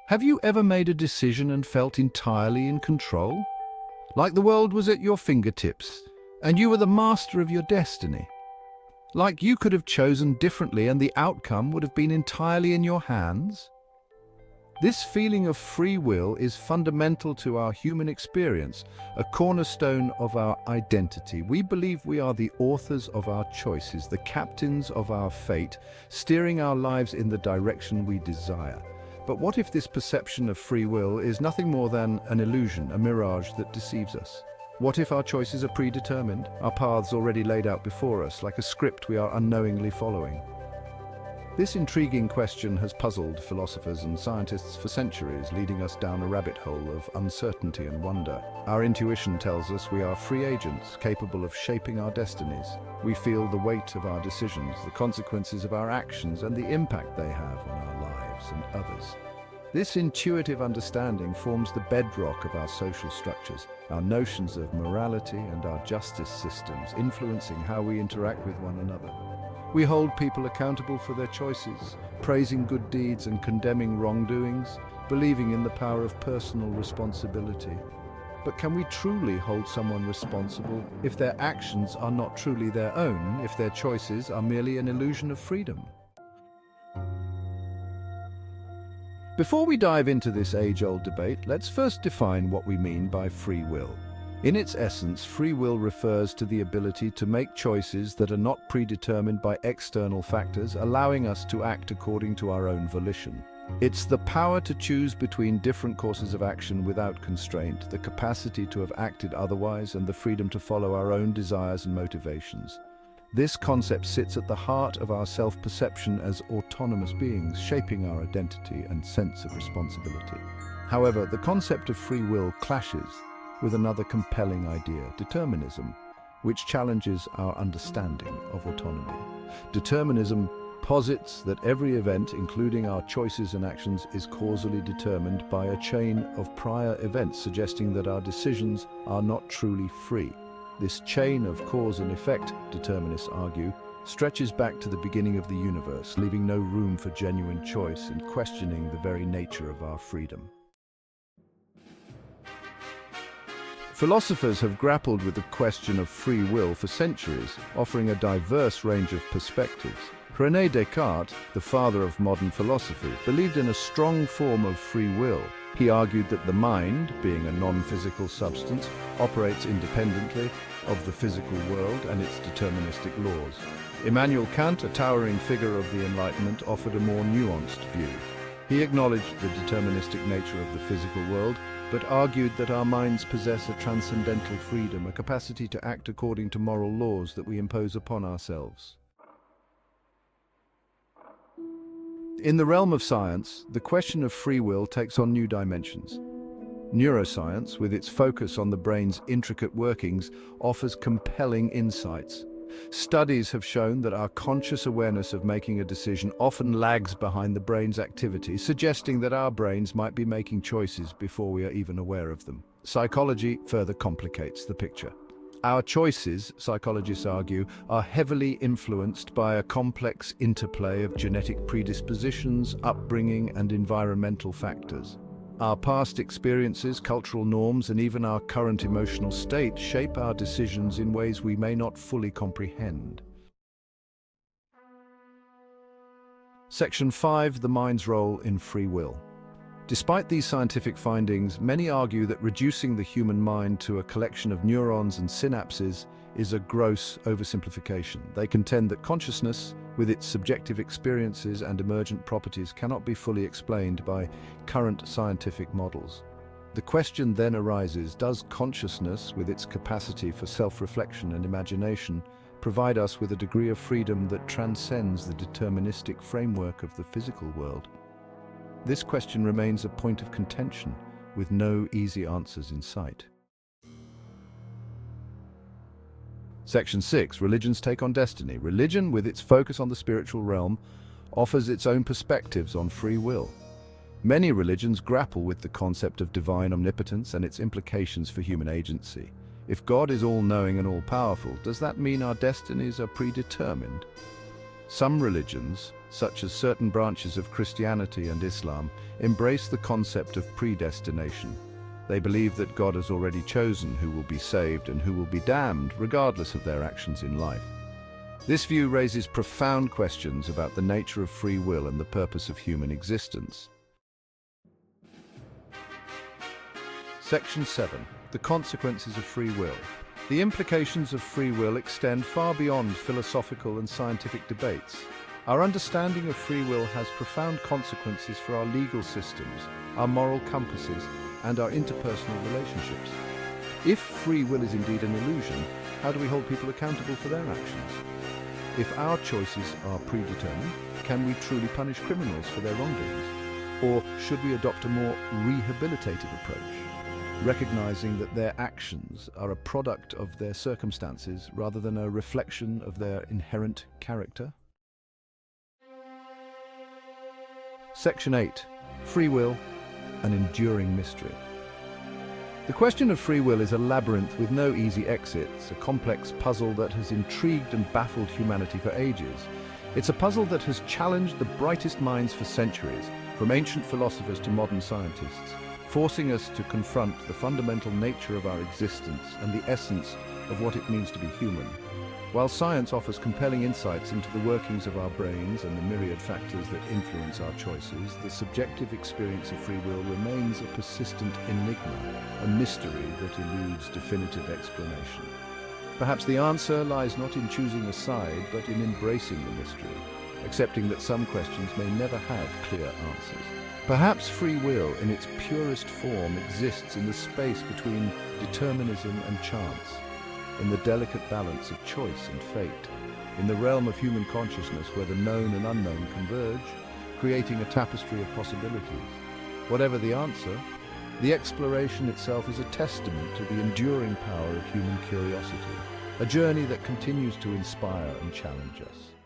Have you ever made a decision and felt entirely in control? Like the world was at your fingertips, and you were the master of your destiny? Like you could have chosen differently and the outcome would have been entirely in your hands? This feeling of free will is fundamental to our human experience, a cornerstone of our identity. We believe we are the authors of our choices, the captains of our fate, steering our lives in the direction we desire. But what if this perception of free will is nothing more than an illusion, a mirage that deceives us? What if our choices are predetermined, our paths already laid out before us, like a script we are unknowingly following? This intriguing question has puzzled philosophers and scientists for centuries, leading us down a rabbit hole of uncertainty and wonder. Our intuition tells us we are free agents, capable of shaping our destinies. We feel the weight of our decisions, the consequences of our actions, and the impact they have on our lives and others. This intuitive understanding forms the bedrock of our social structures, our notions of morality and our justice systems, influencing how we interact with one another. We hold people accountable for their choices, praising good deeds and condemning wrongdoings, believing in the power of personal responsibility. But can we truly hold someone responsible if their actions are not truly their own, if their choices are merely an illusion of freedom? Before we dive into this age-old debate, let's first define what we mean by free will. In its essence, free will refers to the ability to make choices that are not predetermined by external factors, allowing us to act according to our own volition. It's the power to choose between different courses of action without constraint, the capacity to have acted otherwise, and the freedom to follow our own desires and motivations. This concept sits at the heart of our self-perception as autonomous beings, shaping our identity and sense of responsibility. However, the concept of free will clashes with another compelling idea, determinism, which challenges our understanding of autonomy. Determinism posits that every event, including our choices and actions, is causally determined by a chain of prior events, suggesting that our decisions are not truly free. This chain of cause and effect, determinists argue, stretches back to the beginning of the universe, leaving no room for genuine choice and questioning the very nature of our freedom. Philosophers have grappled with the question of free will for centuries, offering a diverse range of perspectives. René Descartes, the father of modern philosophy, believed in a strong form of free will. He argued that the mind, being a non-physical substance, operates independently of the physical world and its deterministic laws. Immanuel Kant, a towering figure of the Enlightenment, offered a more nuanced view. He acknowledged the deterministic nature of the physical world, but argued that our minds possess a transcendental freedom, a capacity to act according to moral laws that we impose upon ourselves. In the realm of science, the question of free will takes on new dimensions. Neuroscience, with its focus on the brain's intricate workings, offers compelling insights. Studies have shown that our conscious awareness of making a decision often lags behind the brain's activity, suggesting that our brains might be making choices before we are even aware of them. Psychology further complicates the picture. Our choices, psychologists argue, are heavily influenced by a complex interplay of genetic predispositions, upbringing, and environmental factors. Our past experiences, cultural norms, and even our current emotional state shape our decisions in ways we may not fully comprehend. Section 5. The mind's role in free will. Despite these scientific findings, many argue that reducing the human mind to a collection of neurons and synapses is a gross oversimplification. They contend that consciousness, with its subjective experiences and emergent properties, cannot be fully explained by current scientific models. The question then arises, does consciousness, with its capacity for self-reflection and imagination, provide us with a degree of freedom that transcends the deterministic framework of the physical world? This question remains a point of contention, with no easy answers in sight. Section 6. Religion's take on destiny. Religion, with its focus on the spiritual realm, offers its own perspectives on free will. Many religions grapple with the concept of divine omnipotence and its implications for human agency. If God is all-knowing and all-powerful, does that mean our destinies are predetermined? Some religions, such as certain branches of Christianity and Islam, embrace the concept of predestination. They believe that God has already chosen who will be saved and who will be damned, regardless of their actions in life. This view raises profound questions about the nature of free will and the purpose of human existence. Section 7. The consequences of free will. The implications of free will extend far beyond philosophical and scientific debates. Our understanding of free will has profound consequences for our legal systems, our moral compasses, and our interpersonal relationships. If free will is indeed an illusion, how do we hold people accountable for their actions? If our choices are predetermined, can we truly punish criminals for their wrongdoings? Or should we adopt a more rehabilitative approach, recognizing that their actions are a product of their circumstances rather than a reflection of their inherent character? Section 8. Free will, an enduring mystery. The question of free will is a labyrinth with no easy exits, a complex puzzle that has intrigued and baffled humanity for ages. It's a puzzle that has challenged the brightest minds for centuries, from ancient philosophers to modern scientists, forcing us to confront the fundamental nature of our existence and the essence of what it means to be human. While science offers compelling insights into the workings of our brains and the myriad factors that influence our choices, the subjective experience of free will remains a persistent enigma, a mystery that eludes definitive explanation. Perhaps the answer lies not in choosing a side, but in embracing the mystery, accepting that some questions may never have clear answers. Perhaps free will, in its purest form, exists in the space between determinism and chance, in the delicate balance of choice and fate, in the realm of human consciousness where the known and unknown converge, creating a tapestry of possibilities. Whatever the answer, the exploration itself is a testament to the enduring power of human curiosity, a journey that continues to inspire and challenge us.